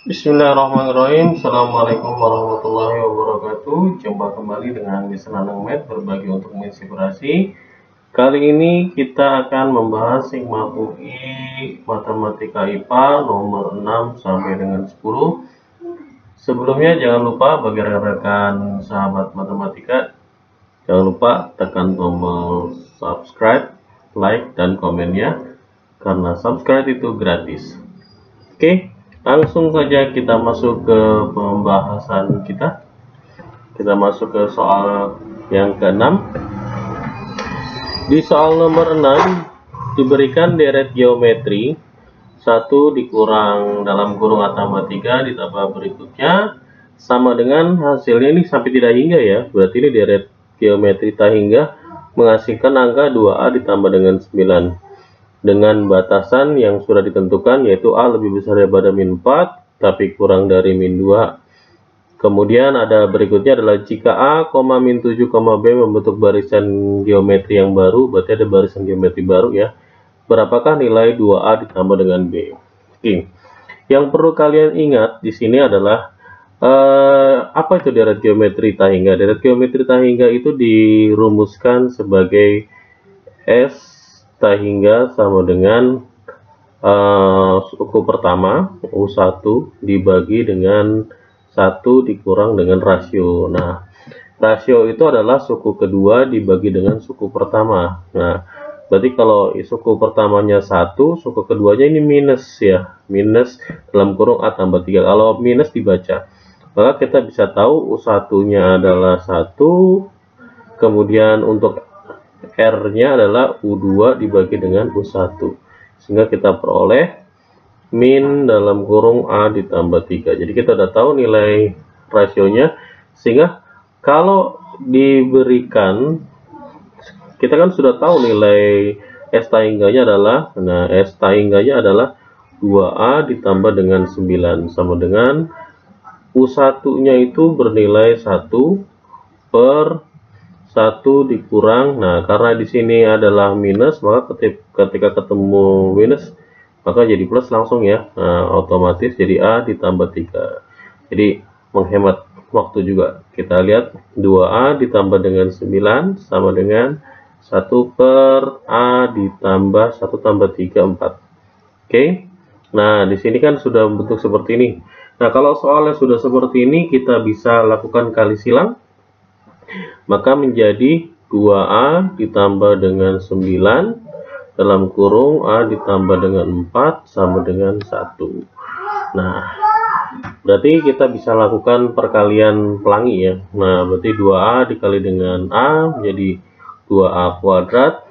Bismillahirrahmanirrahim. Assalamualaikum warahmatullahi wabarakatuh. Jumpa kembali dengan Miss Nanang Med berbagi untuk menginspirasi. Kali ini kita akan membahas Sigma UI Matematika IPA nomor 6 sampai dengan 10. Sebelumnya jangan lupa bagi rekan-rekan sahabat matematika, jangan lupa tekan tombol subscribe, like, dan komennya karena subscribe itu gratis. Oke. Langsung saja kita masuk ke pembahasan kita. Kita masuk ke soal yang ke-6. Di soal nomor 6 diberikan deret geometri 1 dikurang dalam kurung A tambah 3 ditambah berikutnya sama dengan hasilnya ini sampai tidak hingga ya. Berarti ini deret geometri tak hingga menghasilkan angka 2A ditambah dengan 9. Dengan batasan yang sudah ditentukan yaitu A lebih besar daripada min 4 tapi kurang dari min 2. Kemudian ada berikutnya adalah jika A, min 7, B membentuk barisan geometri yang baru, berarti ada barisan geometri baru ya. Berapakah nilai 2A ditambah dengan B? Oke. Yang perlu kalian ingat di sini adalah apa itu deret geometri tak hingga? Deret geometri tak hingga itu dirumuskan sebagai S tak hingga sama dengan suku pertama U1 dibagi dengan 1 dikurang dengan rasio. Nah, rasio itu adalah suku kedua dibagi dengan suku pertama. Nah, berarti kalau suku pertamanya 1, suku keduanya ini minus ya. Minus dalam kurung A tambah 3. Kalau minus dibaca, maka kita bisa tahu U1-nya adalah 1, kemudian untuk R-nya adalah U2 dibagi dengan U1. Sehingga kita peroleh min dalam kurung A ditambah 3. Jadi kita udah tahu nilai rasionya. Sehingga kalau diberikan, kita kan sudah tahu nilai S tak hingganya adalah, nah S tak hingganya adalah 2A ditambah dengan 9. Sama dengan U1-nya itu bernilai 1 per 1 dikurang, nah karena di sini adalah minus, maka ketika ketemu minus maka jadi plus langsung ya. Nah, otomatis jadi A ditambah 3. Jadi menghemat waktu juga. Kita lihat 2A ditambah dengan 9 sama dengan 1 per A ditambah 1 tambah 3, 4. Oke. Nah, di sini kan sudah bentuk seperti ini. Nah, kalau soalnya sudah seperti ini, kita bisa lakukan kali silang. Maka menjadi 2A ditambah dengan 9 dalam kurung A ditambah dengan 4 sama dengan 1. Nah, berarti kita bisa lakukan perkalian pelangi ya. Nah, berarti 2A dikali dengan A menjadi 2A kuadrat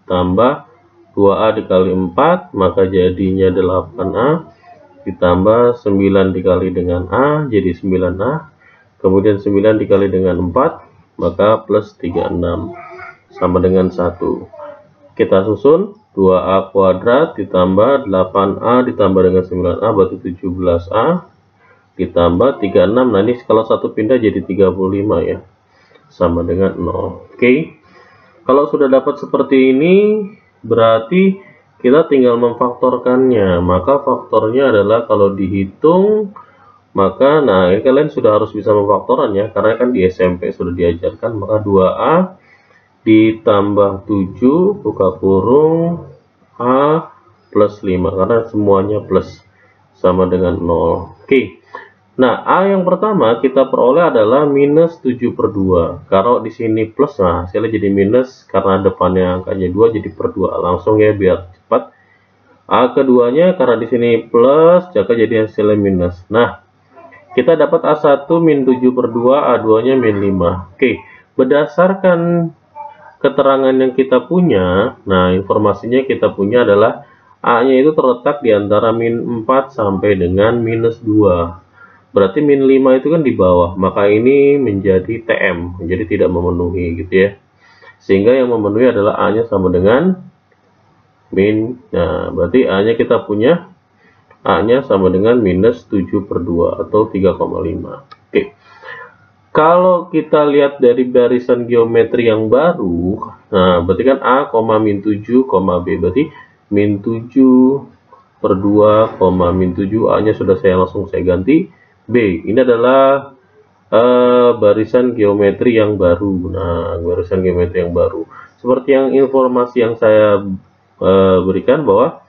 tambah 2A dikali 4, maka jadinya 8A ditambah 9 dikali dengan A jadi 9A. Kemudian 9 dikali dengan 4 maka plus 36 sama dengan 1. Kita susun 2A kuadrat ditambah 8A ditambah dengan 9A berarti 17A ditambah 36. Nah, ini kalau 1 pindah jadi 35 ya, sama dengan 0. Oke. Kalau sudah dapat seperti ini berarti kita tinggal memfaktorkannya. Maka faktornya adalah kalau dihitung, maka nah ini kalian sudah harus bisa memfaktoran ya, karena kan di SMP sudah diajarkan. Maka 2A ditambah 7 buka kurung A plus 5 karena semuanya plus sama dengan 0. Oke. Nah, A yang pertama kita peroleh adalah minus 7 per 2. Kalau di sini plus, nah hasilnya jadi minus karena depannya angkanya 2 jadi per 2. Langsung ya biar cepat. A keduanya karena di sini plus, maka jadi hasilnya minus. Nah, kita dapat A1 min 7 per 2, A2 nya min 5. Oke, berdasarkan keterangan yang kita punya, nah informasinya kita punya adalah A nya itu terletak di antara min 4 sampai dengan minus 2. Berarti min 5 itu kan di bawah, maka ini menjadi TM, jadi tidak memenuhi gitu ya. Sehingga yang memenuhi adalah A nya sama dengan min, nah berarti A nya kita punya A-nya sama dengan minus 7 per 2 atau 3,5. Oke. Kalau kita lihat dari barisan geometri yang baru, nah berarti kan A, min 7, B. Berarti min 7 per 2, min 7. A nya sudah langsung saya ganti. B, ini adalah barisan geometri yang baru. Nah, barisan geometri yang baru. Seperti yang informasi yang saya berikan bahwa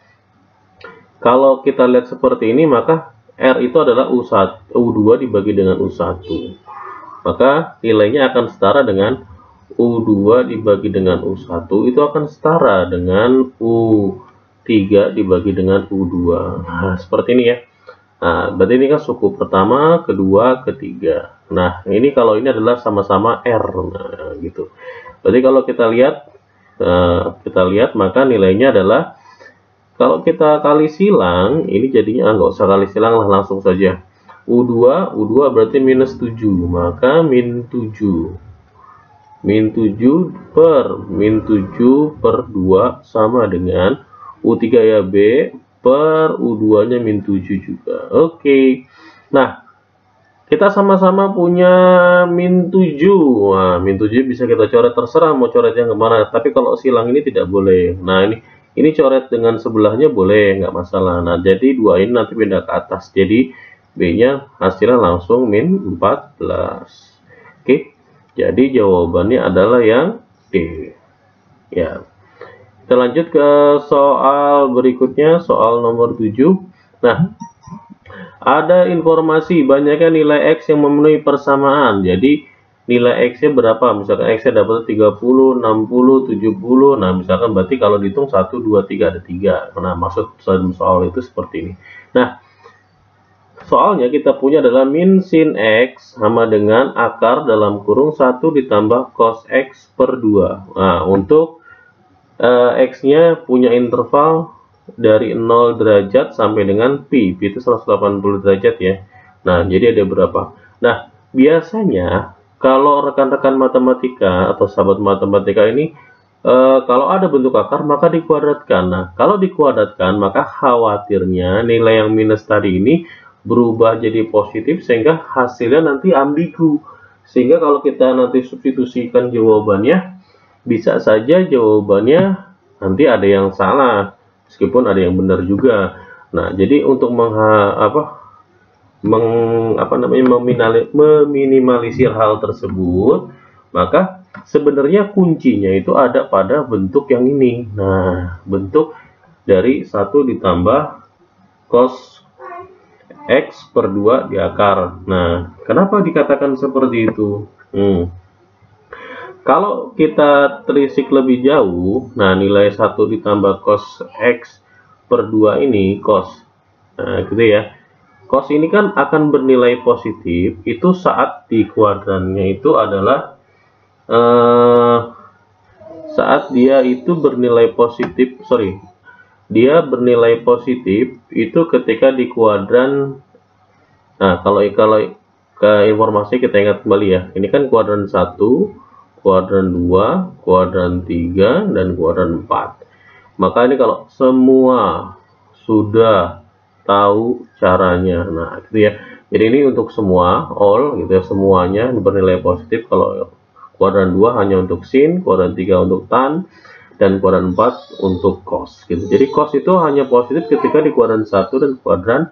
kalau kita lihat seperti ini, maka R itu adalah U2 dibagi dengan U1. Maka nilainya akan setara dengan U2 dibagi dengan U1 itu akan setara dengan U3 dibagi dengan U2. Nah, seperti ini ya. Nah, berarti ini kan suku pertama, kedua, ketiga. Nah, ini kalau ini adalah sama-sama R. Nah, gitu. Berarti kalau kita lihat maka nilainya adalah, kalau kita kali silang, ini jadinya nggak usah kali silang lah, langsung saja. U2 berarti minus 7, maka min 7 per 2 sama dengan U3 ya, B per U2 nya min 7 juga. Oke. Nah, kita sama-sama punya min 7. Nah, min 7 bisa kita coret, terserah mau coretnya kemana, tapi kalau silang ini tidak boleh. Nah, ini coret dengan sebelahnya boleh, nggak masalah. Nah, jadi 2 ini nanti pindah ke atas, jadi B nya hasilnya langsung min 14. Oke. Jadi jawabannya adalah yang D. Ya. Kita lanjut ke soal berikutnya, soal nomor 7. Nah, ada informasi banyaknya nilai X yang memenuhi persamaan. Jadi nilai X-nya berapa? Misalkan X-nya dapat 30, 60, 70. Nah, misalkan berarti kalau dihitung 1, 2, 3 ada 3. Nah, maksud soal itu seperti ini. Nah, soalnya kita punya adalah min sin X sama dengan akar dalam kurung 1 ditambah cos X per 2. Nah, untuk X-nya punya interval dari 0 derajat sampai dengan Pi. Pi itu 180 derajat ya. Nah, jadi ada berapa? Nah, biasanya kalau rekan-rekan matematika atau sahabat matematika ini, kalau ada bentuk akar maka dikuadratkan. Nah, kalau dikuadratkan maka khawatirnya nilai yang minus tadi ini berubah jadi positif sehingga hasilnya nanti ambigu. Sehingga kalau kita nanti substitusikan jawabannya, bisa saja jawabannya nanti ada yang salah meskipun ada yang benar juga. Nah, jadi untuk meminimalisir hal tersebut, maka sebenarnya kuncinya itu ada pada bentuk yang ini. Nah, bentuk dari 1 ditambah cos X per 2 di akar. Nah, kenapa dikatakan seperti itu? Kalau kita telisik lebih jauh, nah nilai 1 ditambah cos X per 2 ini cos. Nah, gitu ya. Cos ini kan akan bernilai positif itu saat di kuadrannya itu adalah saat dia itu bernilai positif, dia bernilai positif itu ketika di kuadran. Nah, kalau ke informasi kita ingat kembali ya, ini kan kuadran 1, kuadran 2, kuadran 3, dan kuadran 4. Maka ini kalau semua sudah tahu caranya, nah gitu ya. Jadi ini untuk semua, all gitu ya, semuanya bernilai positif. Kalau kuadran 2 hanya untuk sin, kuadran 3 untuk tan, dan kuadran 4 untuk cos gitu. Jadi cos itu hanya positif ketika di kuadran 1 dan kuadran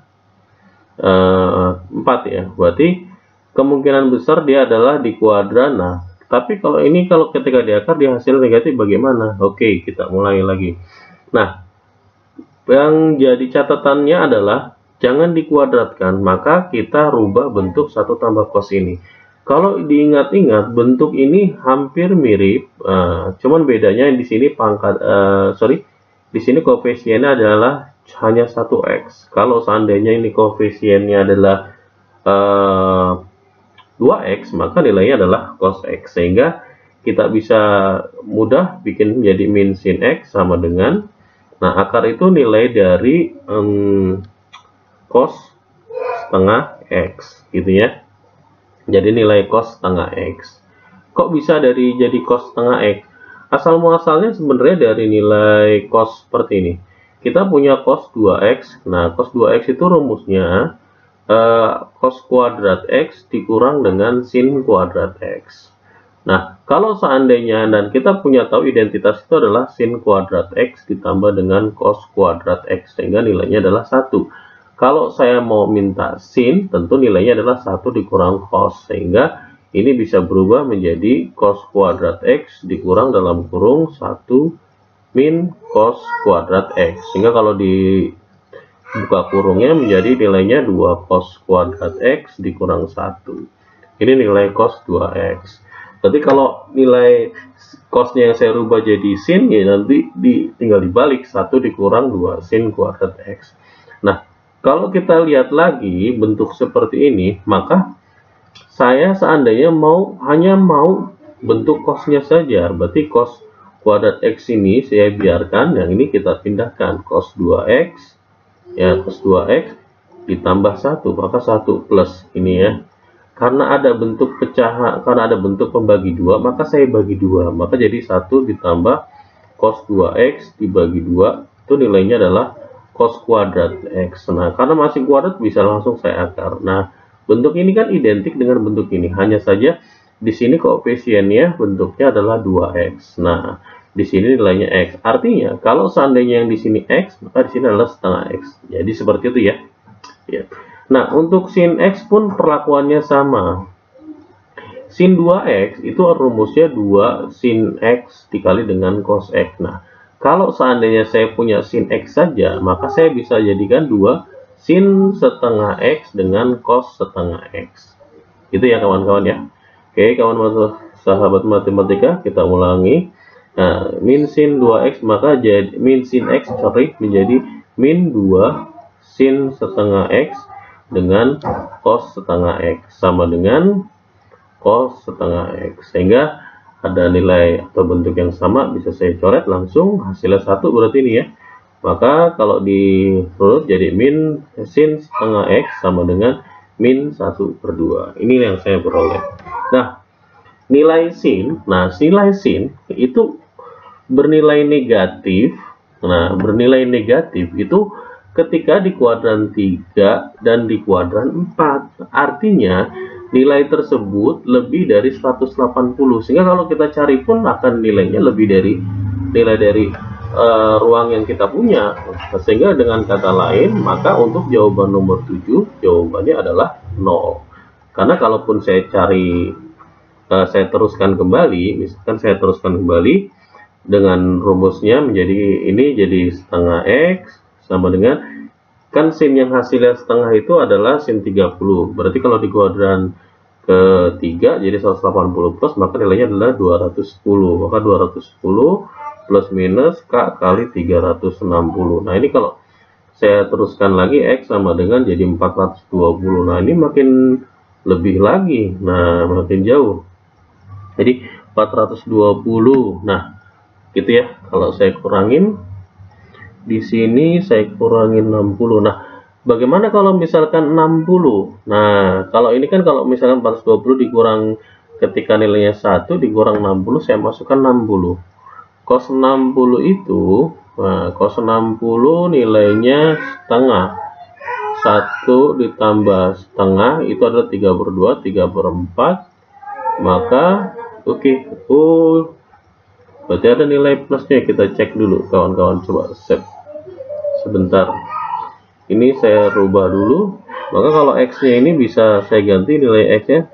4 ya. Berarti kemungkinan besar dia adalah di kuadran. Nah, tapi kalau ini kalau ketika di akar dia hasil negatif bagaimana? Oke, kita mulai lagi. Nah, yang jadi catatannya adalah jangan dikuadratkan, maka kita rubah bentuk 1 tambah cos ini. Kalau diingat-ingat, bentuk ini hampir mirip, cuman bedanya di sini di sini koefisiennya adalah hanya 1x. Kalau seandainya ini koefisiennya adalah 2x, maka nilainya adalah cos x. Sehingga kita bisa mudah bikin menjadi min sin x sama dengan, nah akar itu nilai dari cos setengah x gitu ya. Jadi nilai cos setengah x. Kok bisa jadi cos setengah x? Asal muasalnya sebenarnya dari nilai cos seperti ini. Kita punya cos 2x. Nah, cos 2x itu rumusnya cos kuadrat x dikurang dengan sin kuadrat x. Nah, kalau seandainya dan kita punya tahu identitas itu adalah sin kuadrat X ditambah dengan cos kuadrat X, sehingga nilainya adalah 1. Kalau saya mau minta sin, tentu nilainya adalah 1 dikurang cos, sehingga ini bisa berubah menjadi cos kuadrat X dikurang dalam kurung 1 min cos kuadrat X. Sehingga kalau dibuka kurungnya menjadi nilainya 2 cos kuadrat X dikurang 1. Ini nilai cos 2X. Berarti kalau nilai cosnya yang saya rubah jadi sin, ya nanti tinggal dibalik 1 dikurang 2 sin kuadrat X. Nah, kalau kita lihat lagi bentuk seperti ini, maka saya seandainya hanya mau bentuk cosnya saja, berarti cos kuadrat X ini saya biarkan, yang ini kita pindahkan, cos 2X, ya cos 2X ditambah 1, maka 1 plus ini ya. Karena ada bentuk pecahan, karena ada bentuk pembagi 2, maka saya bagi 2, maka jadi 1 ditambah cos 2X dibagi 2, itu nilainya adalah cos kuadrat X. Nah, karena masih kuadrat bisa langsung saya akar. Nah, bentuk ini kan identik dengan bentuk ini, hanya saja di sini koefisiennya bentuknya adalah 2X. Nah, di sini nilainya X. Artinya, kalau seandainya yang di sini X, maka di sini adalah setengah X. Jadi seperti itu ya. Ya. Nah, untuk sin X pun perlakuannya sama. Sin 2X itu rumusnya 2 sin X dikali dengan cos X. Nah, kalau seandainya saya punya sin X saja, maka saya bisa jadikan 2 sin setengah X dengan cos setengah X. Itu ya kawan-kawan ya. Oke, kawan-kawan sahabat matematika, kita ulangi. Nah, min sin 2X maka jadi min sin X menjadi min 2 sin setengah X dengan cos setengah X sama dengan cos setengah X, sehingga ada nilai atau bentuk yang sama bisa saya coret langsung, hasilnya 1 berarti ini ya. Maka kalau diurut jadi min sin setengah X sama dengan min 1/2. Ini yang saya peroleh. Nah, nilai sin itu bernilai negatif. Nah, bernilai negatif itu ketika di kuadran 3 dan di kuadran 4. Artinya nilai tersebut lebih dari 180, sehingga kalau kita cari pun akan nilainya lebih dari nilai dari ruang yang kita punya. Sehingga dengan kata lain, maka untuk jawaban nomor 7 jawabannya adalah 0. Karena kalaupun saya cari, saya teruskan kembali, misalkan saya teruskan kembali dengan rumusnya menjadi ini, jadi setengah X sama dengan, kan sin yang hasilnya setengah itu adalah sin 30. Berarti kalau di kuadran ketiga jadi 180 plus, maka nilainya adalah 210. Maka 210 plus minus K kali 360. Nah, ini kalau saya teruskan lagi X sama dengan jadi 420. Nah, ini makin lebih lagi. Nah, makin jauh. Jadi 420. Nah, gitu ya. Kalau saya kurangin di sini, saya kurangin 60. Nah, bagaimana kalau misalkan 60? Nah, kalau ini kan kalau misalkan 420 dikurang ketika nilainya 1 dikurang 60, saya masukkan 60. Cos 60 itu, nah, cos 60 nilainya setengah. 1 ditambah setengah itu adalah 3/2, 3/4. Maka oke. Berarti ada nilai plusnya, kita cek dulu kawan-kawan, coba save sebentar. Ini saya rubah dulu. Maka kalau X-nya ini bisa saya ganti nilai X-nya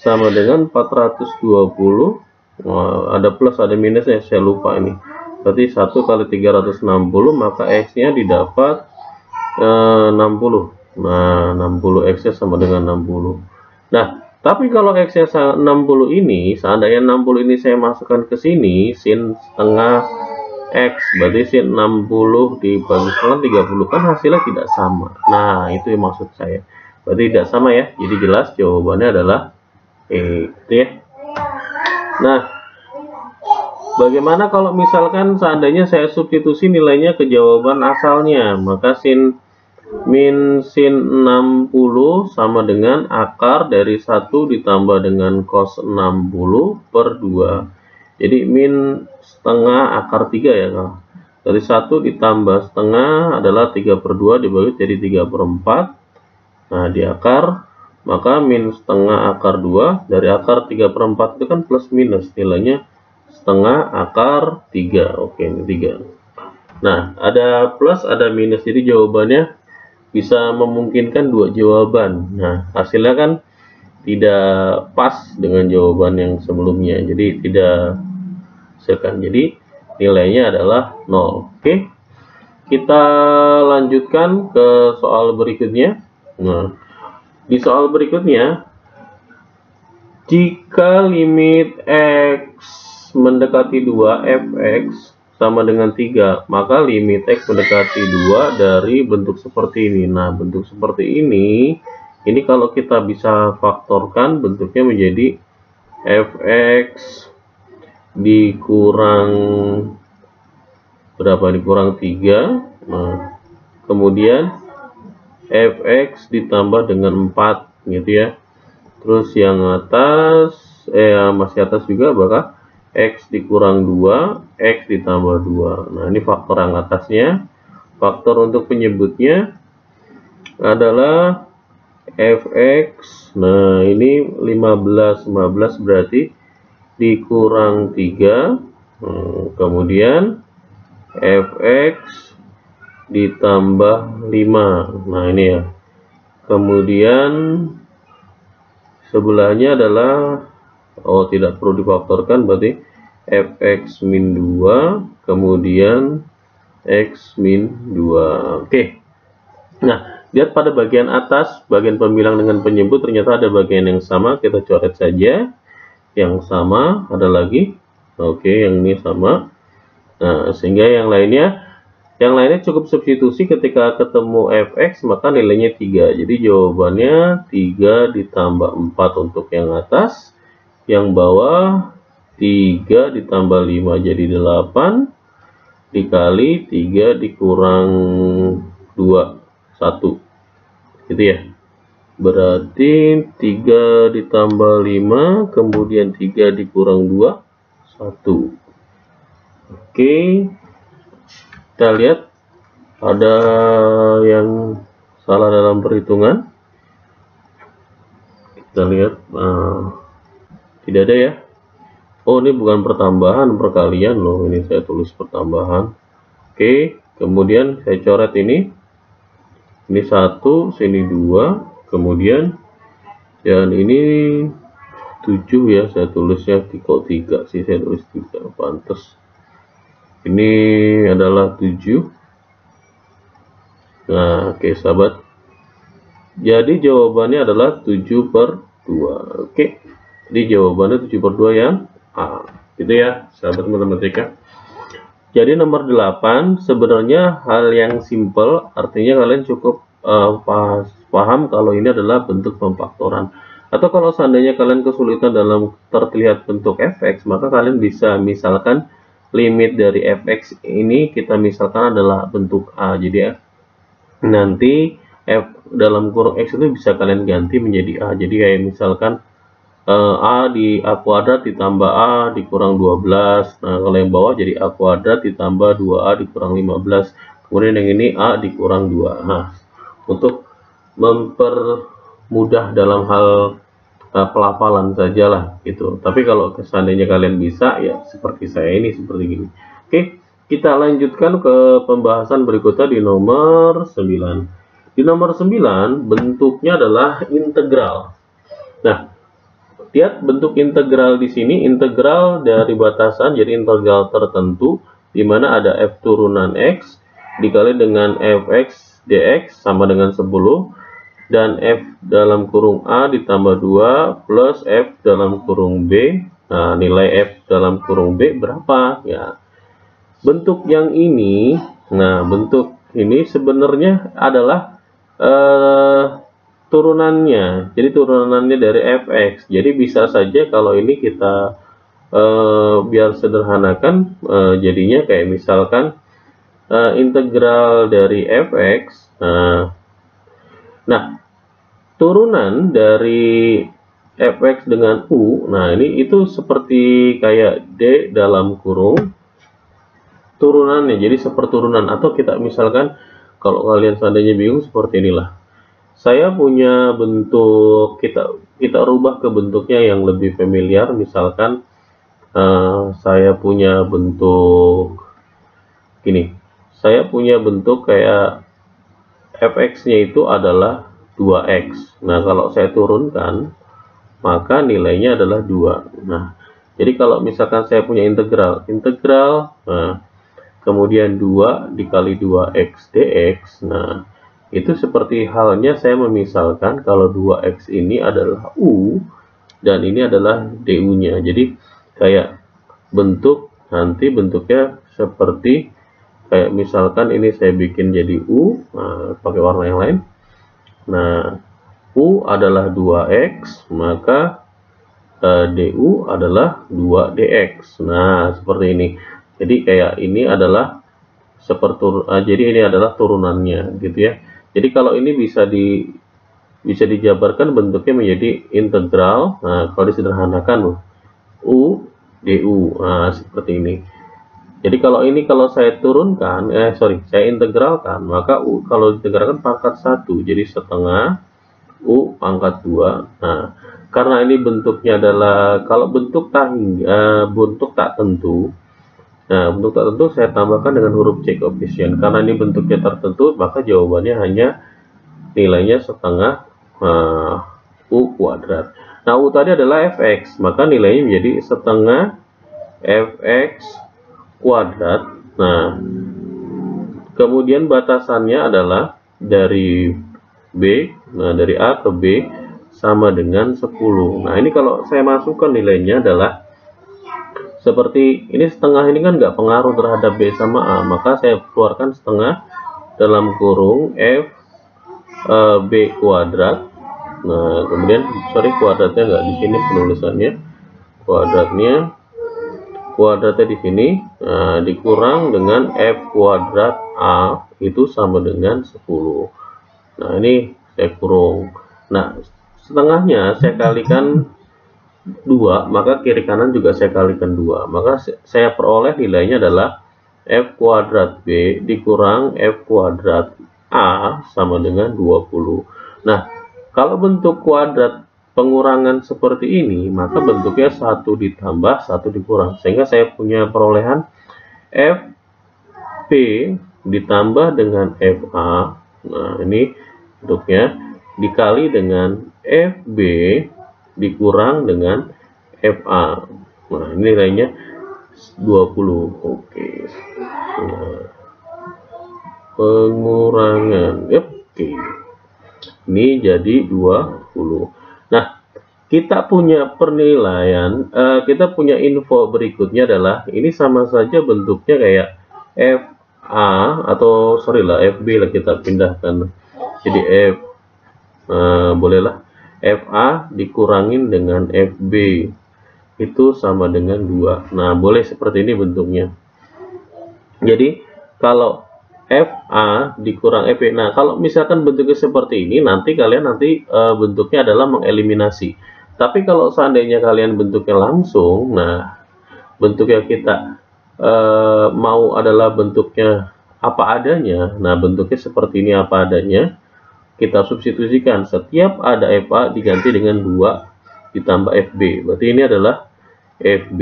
sama dengan 420. Nah, ada plus ada minusnya, saya lupa ini. Berarti 1 kali 360, maka X-nya didapat 60. Nah, 60 X-nya sama dengan 60. Nah, tapi kalau X-nya 60 ini, seandainya 60 ini saya masukkan ke sini, sin setengah X, berarti sin 60 dibagi setengah 30, kan hasilnya tidak sama. Nah, itu yang maksud saya. Berarti tidak sama ya. Jadi jelas jawabannya adalah gitu ya. Nah, bagaimana kalau misalkan seandainya saya substitusi nilainya ke jawaban asalnya? Maka min sin 60 sama dengan akar dari 1 ditambah dengan cos 60/2. Jadi min setengah akar 3 ya. Dari 1 ditambah setengah adalah 3/2 dibagi jadi 3/4. Nah, di akar maka min setengah akar 2 dari akar 3/4 itu kan plus minus, nilainya setengah akar 3. Oke, ini 3. Nah, ada plus ada minus, jadi jawabannya bisa memungkinkan dua jawaban. Nah, hasilnya kan tidak pas dengan jawaban yang sebelumnya, jadi tidak sekan. Jadi nilainya adalah 0. Oke, kita lanjutkan ke soal berikutnya. Nah, di soal berikutnya, jika limit x mendekati 2 fx sama dengan 3, maka limit x mendekati 2 dari bentuk seperti ini. Nah, bentuk seperti ini kalau kita bisa faktorkan, bentuknya menjadi fx dikurang berapa? Dikurang 3. Nah, kemudian fx ditambah dengan 4 gitu ya. Terus yang atas masih atas juga, bakal x dikurang 2, x ditambah 2. Nah, ini faktor yang atasnya. Faktor untuk penyebutnya adalah fx. Nah, ini 15 berarti dikurang 3. Kemudian fx ditambah 5. Nah, ini ya. Kemudian sebelahnya adalah tidak perlu difaktorkan, berarti fx min 2 kemudian x min 2. Oke. Nah, lihat pada bagian atas, bagian pembilang dengan penyebut ternyata ada bagian yang sama, kita coret saja. Yang sama ada lagi. Oke, yang ini sama. Nah, sehingga yang lainnya cukup substitusi ketika ketemu fx, maka nilainya 3. Jadi jawabannya 3 ditambah 4 untuk yang atas. Yang bawah 3 ditambah 5 jadi 8. Dikali 3 dikurang 2, 1. Gitu ya. Berarti 3 ditambah 5, kemudian 3 dikurang 2, 1. Oke. Kita lihat ada yang salah dalam perhitungan. Kita lihat, tidak ada ya. Oh, ini bukan pertambahan, perkalian loh. Ini saya tulis pertambahan. Oke, kemudian saya coret ini. Ini 1, sini 2, kemudian dan ini 7 ya. Saya tulisnya kok 3 sih, saya tulis 3, pantas. Ini adalah 7. Nah, oke sahabat. Jadi jawabannya adalah 7/2. Oke. Jadi jawabannya 7/2 yang A. Gitu ya, sahabat matematika. Jadi nomor 8 sebenarnya hal yang simple, artinya kalian cukup paham kalau ini adalah bentuk pemfaktoran. Atau kalau seandainya kalian kesulitan dalam terlihat bentuk fx, maka kalian bisa misalkan limit dari fx ini kita misalkan adalah bentuk A. Jadi ya, nanti f dalam kurung x itu bisa kalian ganti menjadi A. Jadi kayak misalkan A di A kuadrat ditambah A dikurang 12. Nah, kalau yang bawah jadi A kuadrat ditambah 2A dikurang 15. Kemudian yang ini A dikurang 2. Nah, untuk mempermudah dalam hal pelafalan sajalah gitu. Tapi kalau seandainya kalian bisa ya seperti saya ini, seperti gini. Oke, kita lanjutkan ke pembahasan berikutnya di nomor 9. Di nomor 9 bentuknya adalah integral. Nah, lihat bentuk integral di sini, integral dari batasan, jadi integral tertentu di mana ada f turunan x dikali dengan fx dx sama dengan 10. Dan f dalam kurung A ditambah 2 plus f dalam kurung B. Nah, nilai f dalam kurung B berapa? Ya, bentuk yang ini, nah bentuk ini sebenarnya adalah turunannya. Jadi turunannya dari fx. Jadi bisa saja kalau ini kita biar sederhanakan, jadinya kayak misalkan integral dari fx. Nah, turunan dari fx dengan u, nah ini itu seperti kayak d dalam kurung turunannya, jadi seperturunan. Atau kita misalkan kalau kalian seandainya bingung seperti inilah, saya punya bentuk, kita rubah ke bentuknya yang lebih familiar. Misalkan saya punya bentuk gini, saya punya bentuk kayak fx-nya itu adalah 2x. Nah, kalau saya turunkan, maka nilainya adalah 2. Nah, jadi kalau misalkan saya punya integral, nah, kemudian 2 dikali 2x dx, nah, itu seperti halnya saya memisalkan kalau 2x ini adalah u, dan ini adalah du-nya. Jadi, kayak nanti bentuknya seperti, kayak misalkan ini saya bikin jadi u, nah, pakai warna yang lain. Nah, u adalah 2x, maka du adalah 2dx. Nah, seperti ini. Jadi kayak ini adalah jadi ini adalah turunannya, gitu ya. Jadi kalau ini bisa dijabarkan bentuknya menjadi integral. Nah, kalau disederhanakan u du. Nah, seperti ini. Jadi kalau saya turunkan, saya integralkan, maka u kalau diintegralkan pangkat 1, jadi setengah u pangkat 2. Nah, karena ini bentuknya adalah, kalau bentuk tak tentu, nah, bentuk tak tentu saya tambahkan dengan huruf C koefisien. Karena ini bentuknya tertentu, maka jawabannya hanya nilainya setengah u kuadrat. Nah, u tadi adalah fx, maka nilainya menjadi setengah fx kuadrat. Nah, kemudian batasannya adalah dari B, nah dari A ke B sama dengan 10. Nah, ini kalau saya masukkan nilainya adalah seperti ini, setengah ini kan nggak pengaruh terhadap B sama A, maka saya keluarkan setengah dalam kurung F B kuadrat. Nah, kemudian kuadratnya nggak di sini penulisannya, kuadratnya di sini, nah, dikurang dengan F kuadrat A itu sama dengan 10. Nah, ini saya kurung. Nah, setengahnya saya kalikan 2, maka kiri kanan juga saya kalikan 2. Maka saya peroleh nilainya adalah F kuadrat B dikurang F kuadrat A sama dengan 20. Nah, kalau bentuk kuadrat pengurangan seperti ini, maka bentuknya 1 ditambah 1 dikurang, sehingga saya punya perolehan Fp ditambah dengan Fa. Nah, ini bentuknya dikali dengan Fb dikurang dengan Fa. Nah, ini nilainya 20. Oke. Nah, pengurangan. Oke. Ini jadi 20. Nah, kita punya penilaian, kita punya info berikutnya adalah ini sama saja bentuknya kayak FA atau FB lah, kita pindahkan jadi bolehlah FA dikurangin dengan FB itu sama dengan 2. Nah, boleh seperti ini bentuknya. Jadi kalau FA dikurang FB. Nah, kalau misalkan bentuknya seperti ini, nanti kalian bentuknya adalah mengeliminasi. Tapi kalau seandainya kalian bentuknya langsung, nah, bentuknya kita mau adalah bentuknya apa adanya. Nah, bentuknya seperti ini apa adanya. Kita substitusikan, setiap ada FA diganti dengan 2 ditambah FB. Berarti ini adalah FB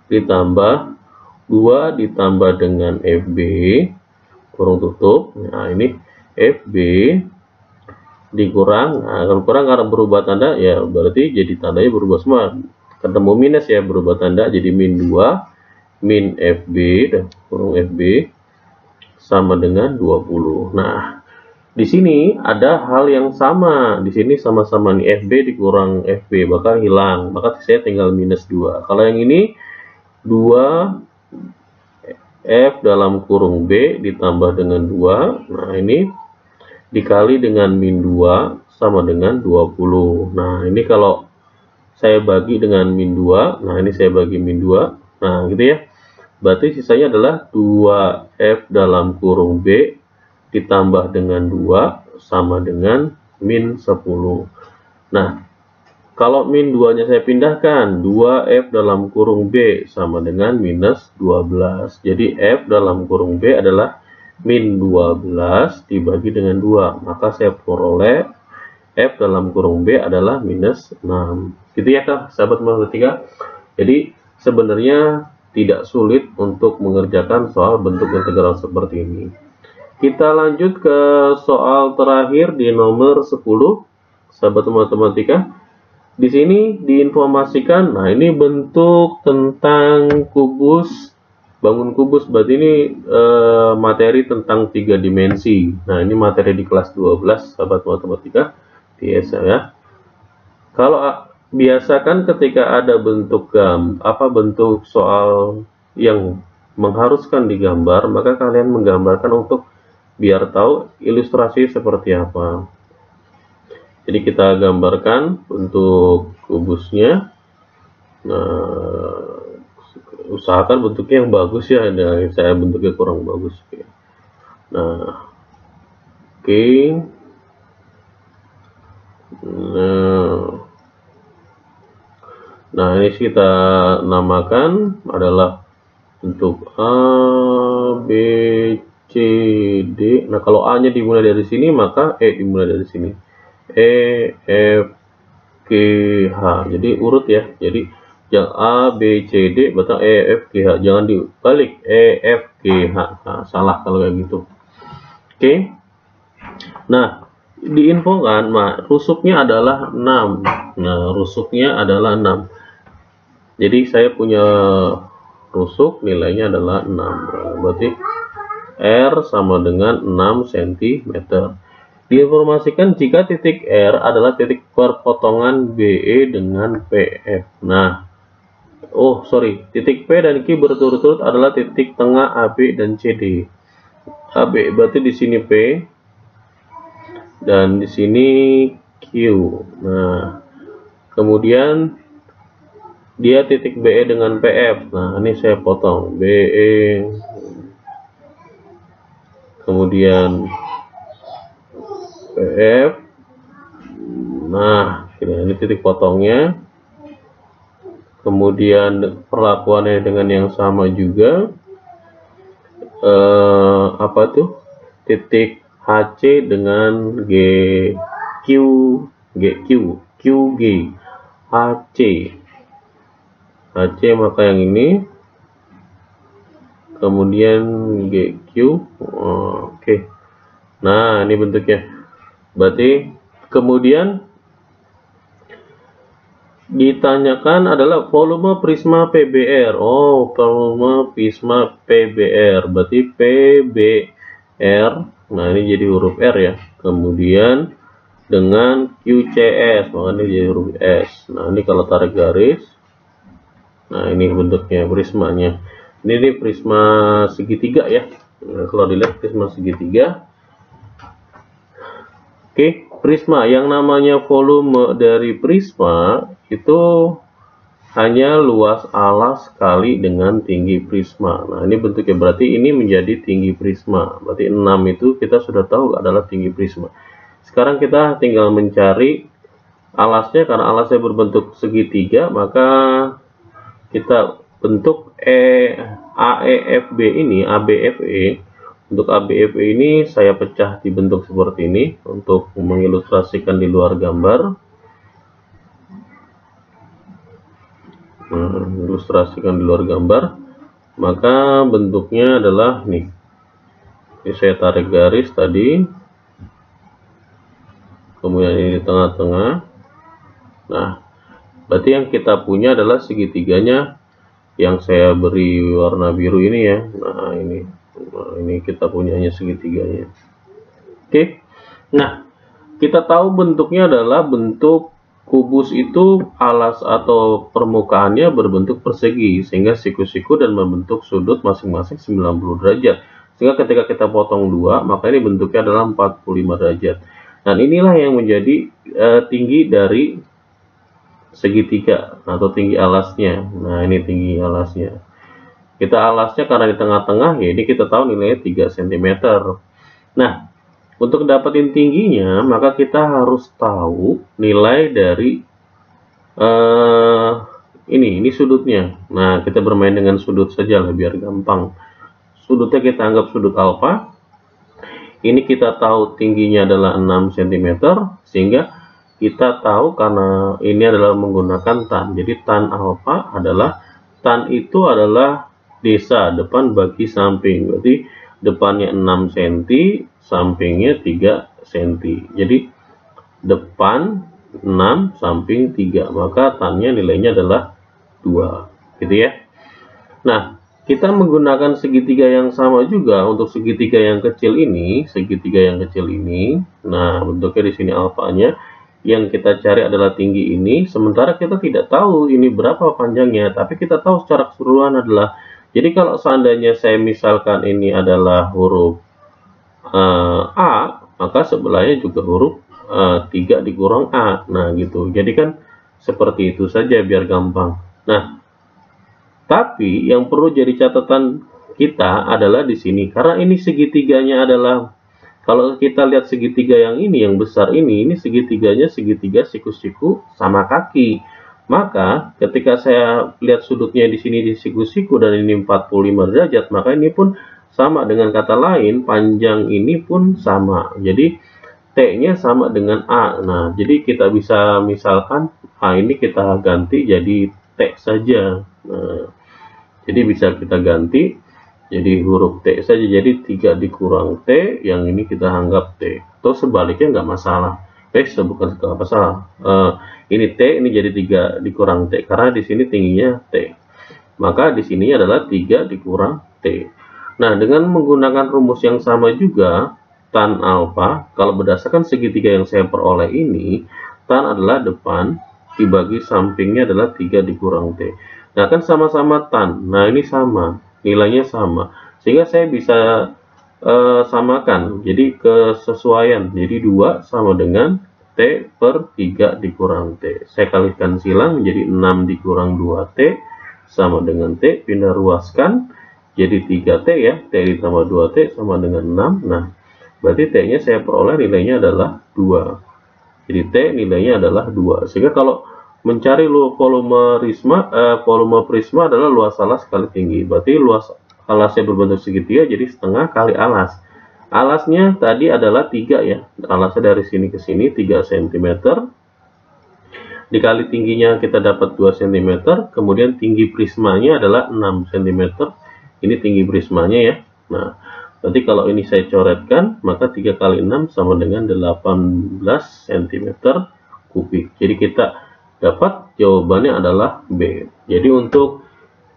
ditambah 2 ditambah dengan FB kurung tutup. Nah, ini FB dikurang, nah, kalau kurang karena berubah tanda ya berarti jadi tandanya berubah semua, ketemu minus ya, berubah tanda jadi min 2 min FB dan kurung FB sama dengan 20. Nah, di sini ada hal yang sama, di sini sama-sama nih FB dikurang FB bakal hilang, maka saya tinggal minus 2. Kalau yang ini 2 F dalam kurung B ditambah dengan 2. Nah, ini dikali dengan min 2 sama dengan 20. Nah, ini kalau saya bagi dengan min 2, nah ini saya bagi min 2. Nah, gitu ya. Berarti sisanya adalah 2F dalam kurung B ditambah dengan 2 sama dengan min 10. Nah, kalau min 2-nya saya pindahkan, 2F dalam kurung B sama dengan minus 12. Jadi F dalam kurung B adalah min 12 dibagi dengan 2, maka saya peroleh F dalam kurung B adalah minus 6. Gitu ya Kak, sahabat matematika. Jadi sebenarnya tidak sulit untuk mengerjakan soal bentuk integral seperti ini. Kita lanjut ke soal terakhir di nomor 10, sahabat matematika. Di sini diinformasikan, nah ini bentuk tentang kubus, bangun kubus, berarti ini materi tentang 3 dimensi. Nah ini materi di kelas 12, sahabat matematika, di SA ya. Kalau biasakan ketika ada bentuk bentuk soal yang mengharuskan digambar, maka kalian menggambarkan untuk biar tahu ilustrasi seperti apa. Jadi kita gambarkan bentuk kubusnya. Nah, usahakan bentuknya yang bagus ya. Nah, saya bentuknya kurang bagus. Nah, oke. Nah, ini kita namakan adalah bentuk A, B, C, D. Nah, kalau A-nya dimulai dari sini, maka E dimulai dari sini. E, F, G, H. Jadi urut ya. Jadi yang A, B, C, D, batang E, F, G, H. Jangan dibalik. E, F, G, H. Nah, salah kalau kayak gitu. Oke. Nah, diinfokan, rusuknya adalah 6. Nah, rusuknya adalah 6. Jadi saya punya rusuk nilainya adalah 6. Nah, berarti R sama dengan 6 cm. Diinformasikan jika titik R adalah titik perpotongan BE dengan PF. Nah, titik P dan Q berturut-turut adalah titik tengah AB dan CD. AB berarti di sini P dan di sini Q. Nah, kemudian dia titik BE dengan PF. Nah, ini saya potong BE, kemudian PF. Nah, ini titik potongnya. Kemudian perlakuannya dengan yang sama juga. Titik HC dengan QG, HC maka yang ini. Kemudian GQ. Oke. Nah, ini bentuknya. Berarti kemudian ditanyakan adalah volume prisma PBR. Volume prisma PBR. Berarti PBR. Nah, ini jadi huruf R ya. Kemudian dengan QCS, maka ini jadi huruf S. Nah, ini kalau tarik garis. Nah, ini bentuknya prismanya. Ini prisma segitiga ya. Nah, kalau dilihat prisma segitiga. Oke, prisma yang namanya volume dari prisma itu hanya luas alas kali dengan tinggi prisma. Nah, ini bentuknya berarti ini menjadi tinggi prisma. Berarti 6 itu kita sudah tahu adalah tinggi prisma. Sekarang kita tinggal mencari alasnya, karena alasnya berbentuk segitiga, maka kita bentuk AEFB ini, ABFE. Untuk ABFE ini saya pecah di bentuk seperti ini untuk mengilustrasikan di luar gambar. Ilustrasikan di luar gambar, maka bentuknya adalah nih. Ini saya tarik garis tadi, kemudian ini di tengah-tengah. Nah, berarti yang kita punya adalah segitiganya yang saya beri warna biru ini ya. Nah, ini kita punyanya segitiganya. Oke. Nah, kita tahu bentuknya adalah bentuk kubus itu alas atau permukaannya berbentuk persegi, sehingga siku-siku dan membentuk sudut masing-masing 90 derajat. Sehingga ketika kita potong 2, maka ini bentuknya adalah 45 derajat. Dan inilah yang menjadi tinggi dari segitiga atau tinggi alasnya. Nah, ini tinggi alasnya. Kita alasnya karena di tengah-tengah, ya ini kita tahu nilainya 3 cm. Nah, untuk dapetin tingginya, maka kita harus tahu nilai dari ini sudutnya. Nah, kita bermain dengan sudut saja lah biar gampang. Sudutnya kita anggap sudut alfa. Ini kita tahu tingginya adalah 6 cm, sehingga kita tahu karena ini adalah menggunakan tan. Jadi tan alfa adalah, tan itu adalah desa, depan bagi samping. Berarti depannya 6 cm, sampingnya 3 cm. Jadi depan 6, samping 3, maka tannya nilainya adalah 2, gitu ya. Nah, kita menggunakan segitiga yang sama juga untuk segitiga yang kecil ini, Nah, bentuknya di sini alfanya. Yang kita cari adalah tinggi ini, sementara kita tidak tahu ini berapa panjangnya, tapi kita tahu secara keseluruhan adalah, jadi kalau seandainya saya misalkan ini adalah huruf A, maka sebelahnya juga huruf 3 dikurang A. Nah, gitu. Jadi kan seperti itu saja biar gampang. Nah, tapi yang perlu jadi catatan kita adalah di sini, karena ini segitiganya adalah, kalau kita lihat segitiga yang ini, yang besar ini segitiganya segitiga siku-siku sama kaki. Maka ketika saya lihat sudutnya di sini di siku-siku dan ini 45 derajat, maka ini pun sama, dengan kata lain panjang ini pun sama. Jadi T-nya sama dengan A. Nah, jadi kita bisa misalkan A ini kita ganti jadi T saja. Nah, jadi bisa kita ganti jadi huruf T saja, jadi 3 dikurang T, yang ini kita anggap T. Atau sebaliknya nggak masalah. Bukan nggak masalah. Ini T, ini jadi 3 dikurang T, karena di sini tingginya T. Maka di sini adalah 3 dikurang T. Nah, dengan menggunakan rumus yang sama juga, tan alfa, kalau berdasarkan segitiga yang saya peroleh ini, tan adalah depan, dibagi sampingnya adalah 3 dikurang T. Nah, kan sama-sama tan. Nah, ini sama, nilainya sama. Sehingga saya bisa samakan, jadi kesesuaian. Jadi 2 sama dengan T per 3 dikurang T. Saya kalikan silang menjadi 6 dikurang 2T sama dengan T. Pindah ruaskan jadi 3T ya. T ditambah 2T sama dengan 6. Nah, berarti T-nya saya peroleh nilainya adalah 2. Jadi T nilainya adalah 2. Sehingga kalau mencari volume prisma adalah luas alas kali tinggi. Berarti luas alasnya berbentuk segitiga, jadi setengah kali alas. Alasnya tadi adalah 3 ya. Alasnya dari sini ke sini 3 cm. Dikali tingginya kita dapat 2 cm. Kemudian tinggi prismanya adalah 6 cm. Ini tinggi prismanya ya. Nah, berarti kalau ini saya coretkan, maka 3 kali 6 sama dengan 18 cm kubik. Jadi kita dapat jawabannya adalah B. Jadi untuk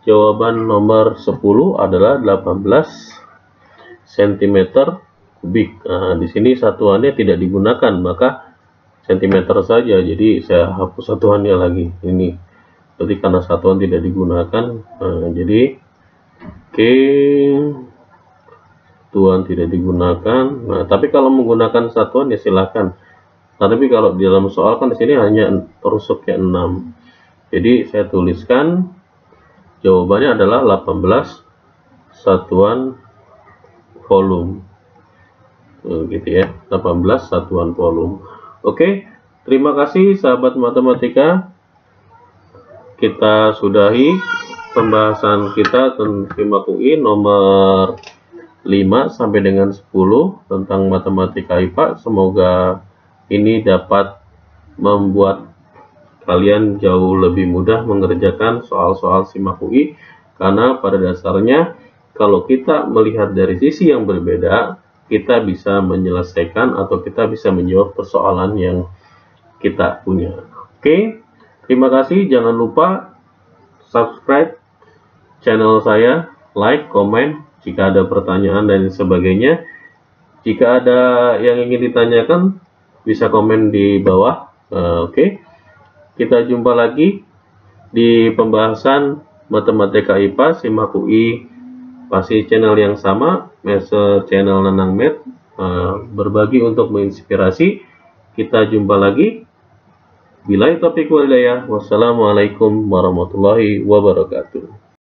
jawaban nomor 10 adalah 18 cm kubik. Nah, di sini satuannya tidak digunakan, maka cm saja. Jadi saya hapus satuannya lagi. Ini berarti karena satuan tidak digunakan. Nah, jadi oke. Satuan tidak digunakan. Nah, tapi kalau menggunakan satuan ya silakan. Tapi kalau di dalam soal kan di sini hanya rusuknya 6. Jadi saya tuliskan jawabannya adalah 18 satuan volume. Gitu ya. 18 satuan volume. Oke, terima kasih sahabat matematika. Kita sudahi pembahasan kita tentang FIMAK UI nomor 5 sampai dengan 10 tentang matematika IPA. Semoga ini dapat membuat kalian jauh lebih mudah mengerjakan soal-soal FIMAK UI, karena pada dasarnya kalau kita melihat dari sisi yang berbeda, kita bisa menyelesaikan atau kita bisa menjawab persoalan yang kita punya. Oke, terima kasih. Jangan lupa subscribe channel saya, like, komen jika ada pertanyaan dan sebagainya. Jika ada yang ingin ditanyakan, bisa komen di bawah. Oke. Kita jumpa lagi di pembahasan matematika IPA FIMAK UI, pasti channel yang sama, channel Nanang Med, berbagi untuk menginspirasi. Kita jumpa lagi. Billahi taufiq wal hidayah. Wassalamualaikum warahmatullahi wabarakatuh.